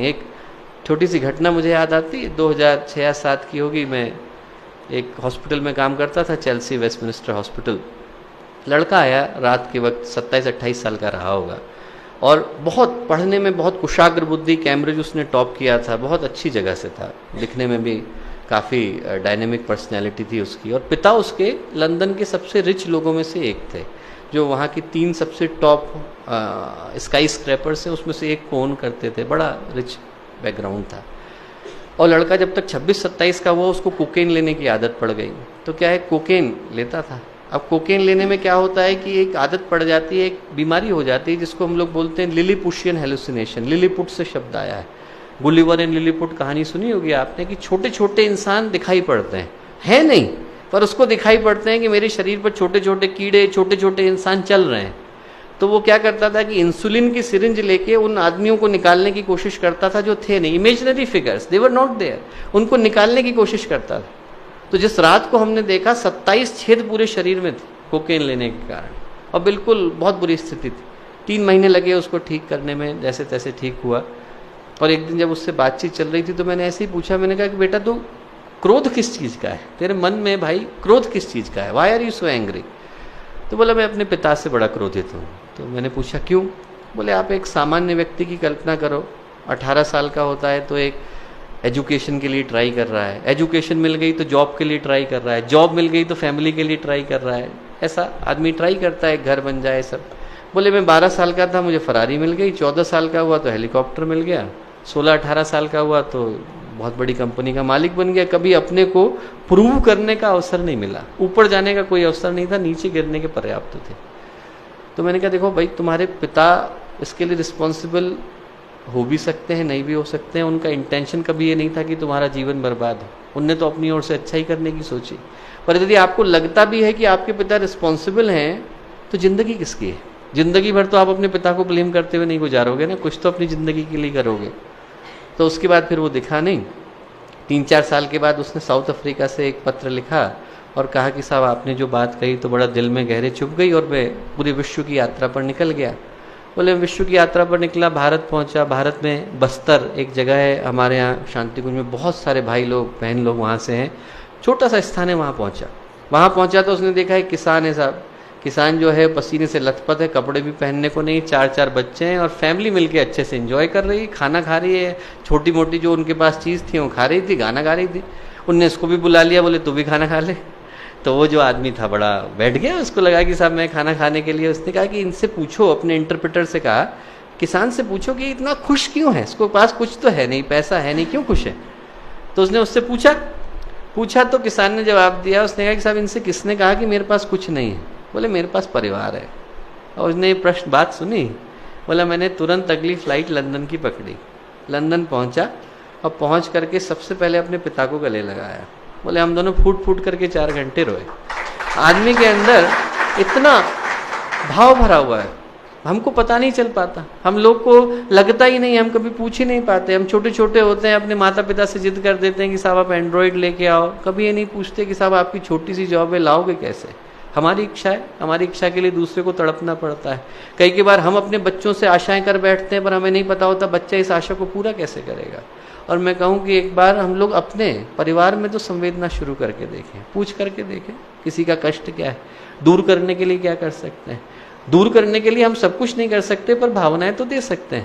एक छोटी सी घटना मुझे याद आती है, 2006-07 की होगी। मैं एक हॉस्पिटल में काम करता था, चेल्सी वेस्टमिनिस्टर हॉस्पिटल। लड़का आया रात के वक्त, 27-28 साल का रहा होगा, और बहुत पढ़ने में बहुत कुशाग्र बुद्धि, कैम्ब्रिज उसने टॉप किया था, बहुत अच्छी जगह से था, दिखने में भी काफ़ी डायनेमिक पर्सनैलिटी थी उसकी। और पिता उसके लंदन के सबसे रिच लोगों में से एक थे, जो वहाँ की 3 सबसे टॉप स्काई स्क्रैपर्स हैं उसमें से एक को ओन करते थे। बड़ा रिच बैकग्राउंड था। और लड़का जब तक 26-27 का हुआ, उसको कोकेन लेने की आदत पड़ गई। तो क्या है, कोकेन लेता था। अब कोकेन लेने में क्या होता है कि एक आदत पड़ जाती है, एक बीमारी हो जाती है जिसको हम लोग बोलते हैं लिलीपुशियन हेलुसिनेशन। लिलीपुट से शब्द आया है। गुलिवर एंड लिलीपुट कहानी सुनी होगी आपने, कि छोटे छोटे इंसान दिखाई पड़ते हैं, है नहीं, पर उसको दिखाई पड़ते हैं कि मेरे शरीर पर छोटे छोटे कीड़े, छोटे छोटे इंसान चल रहे हैं। तो वो क्या करता था कि इंसुलिन की सिरिंज लेके उन आदमियों को निकालने की कोशिश करता था जो थे नहीं, imaginary figures, they were not there, उनको निकालने की कोशिश करता था। तो जिस रात को हमने देखा, 27 छेद पूरे शरीर में थे कोकेन लेने के कारण, और बिल्कुल बहुत बुरी स्थिति थी। 3 महीने लगे उसको ठीक करने में, जैसे तैसे ठीक हुआ। और एक दिन जब उससे बातचीत चल रही थी तो मैंने ऐसे ही पूछा, मैंने कहा कि बेटा तू क्रोध किस चीज़ का है, तेरे मन में भाई क्रोध किस चीज़ का है, why are you so angry? तो बोला मैं अपने पिता से बड़ा क्रोधित हूँ। तो मैंने पूछा क्यों? बोले आप एक सामान्य व्यक्ति की कल्पना करो, 18 साल का होता है तो एक एजुकेशन के लिए ट्राई कर रहा है, एजुकेशन मिल गई तो जॉब के लिए ट्राई कर रहा है, जॉब मिल गई तो फैमिली के लिए ट्राई कर रहा है। ऐसा आदमी ट्राई करता है, घर बन जाए सब। बोले मैं 12 साल का था, मुझे फरारी मिल गई, 14 साल का हुआ तो हेलीकॉप्टर मिल गया, 16-18 साल का हुआ तो बहुत बड़ी कंपनी का मालिक बन गया। कभी अपने को प्रूव करने का अवसर नहीं मिला, ऊपर जाने का कोई अवसर नहीं था, नीचे गिरने के पर्याप्त थे। तो मैंने कहा देखो भाई, तुम्हारे पिता इसके लिए रिस्पॉन्सिबल हो भी सकते हैं, नहीं भी हो सकते हैं। उनका इंटेंशन कभी ये नहीं था कि तुम्हारा जीवन बर्बाद हो, उनने तो अपनी ओर से अच्छा ही करने की सोची। पर यदि आपको लगता भी है कि आपके पिता रिस्पॉन्सिबल हैं, तो जिंदगी किसकी है? जिंदगी भर तो आप अपने पिता को ब्लेम करते हुए नहीं गुजारोगे ना, कुछ तो अपनी जिंदगी के लिए करोगे। तो उसके बाद फिर वो दिखा नहीं। 3-4 साल के बाद उसने साउथ अफ्रीका से एक पत्र लिखा और कहा कि साहब आपने जो बात कही तो बड़ा दिल में गहरे चुभ गई, और मैं पूरे विश्व की यात्रा पर निकल गया। बोले विश्व की यात्रा पर निकला, भारत पहुंचा। भारत में बस्तर एक जगह है हमारे यहाँ शांति कुंज में, बहुत सारे भाई लोग बहन लोग वहाँ से हैं, छोटा सा स्थान है, वहाँ पहुँचा तो उसने देखा एक किसान है साहब। किसान जो है पसीने से लथपथ है, कपड़े भी पहनने को नहीं, 4-4 बच्चे हैं, और फैमिली मिलके अच्छे से एंजॉय कर रही है, खाना खा रही है, छोटी मोटी जो उनके पास चीज़ थी वो खा रही थी, गाना गा रही थी। उनने इसको भी बुला लिया, बोले तू भी खाना खा ले। तो वो जो आदमी था बड़ा बैठ गया, उसको लगा कि साहब मैं खाना खाने के लिए। उसने कहा कि इनसे पूछो, अपने इंटरप्रेटर से कहा, किसान से पूछो कि इतना खुश क्यों है, इसको पास कुछ तो है नहीं, पैसा है नहीं, क्यों खुश है? तो उसने उससे पूछा तो किसान ने जवाब दिया, उसने कहा कि साहब इनसे किसने कहा कि मेरे पास कुछ नहीं है? बोले मेरे पास परिवार है। और उसने ये प्रश्न बात सुनी, बोला मैंने तुरंत अगली फ्लाइट लंदन की पकड़ी, लंदन पहुंचा, और पहुंच करके सबसे पहले अपने पिता को गले लगाया। बोले हम दोनों फूट फूट करके 4 घंटे रोए। आदमी के अंदर इतना भाव भरा हुआ है, हमको पता नहीं चल पाता, हम लोग को लगता ही नहीं, हम कभी पूछ ही नहीं पाते। हम छोटे छोटे होते हैं, अपने माता पिता से जिद कर देते हैं कि साहब आप एंड्रॉयड लेके आओ, कभी ये नहीं पूछते कि साहब आपकी छोटी सी जॉब है, लाओगे कैसे? हमारी इच्छा है, हमारी इच्छा के लिए दूसरे को तड़पना पड़ता है। कई बार हम अपने बच्चों से आशाएं कर बैठते हैं, पर हमें नहीं पता होता बच्चा इस आशा को पूरा कैसे करेगा। और मैं कहूँ कि एक बार हम लोग अपने परिवार में तो संवेदना शुरू करके देखें, पूछ करके देखें किसी का कष्ट क्या है, दूर करने के लिए क्या कर सकते हैं। दूर करने के लिए हम सब कुछ नहीं कर सकते, पर भावनाएं तो दे सकते हैं।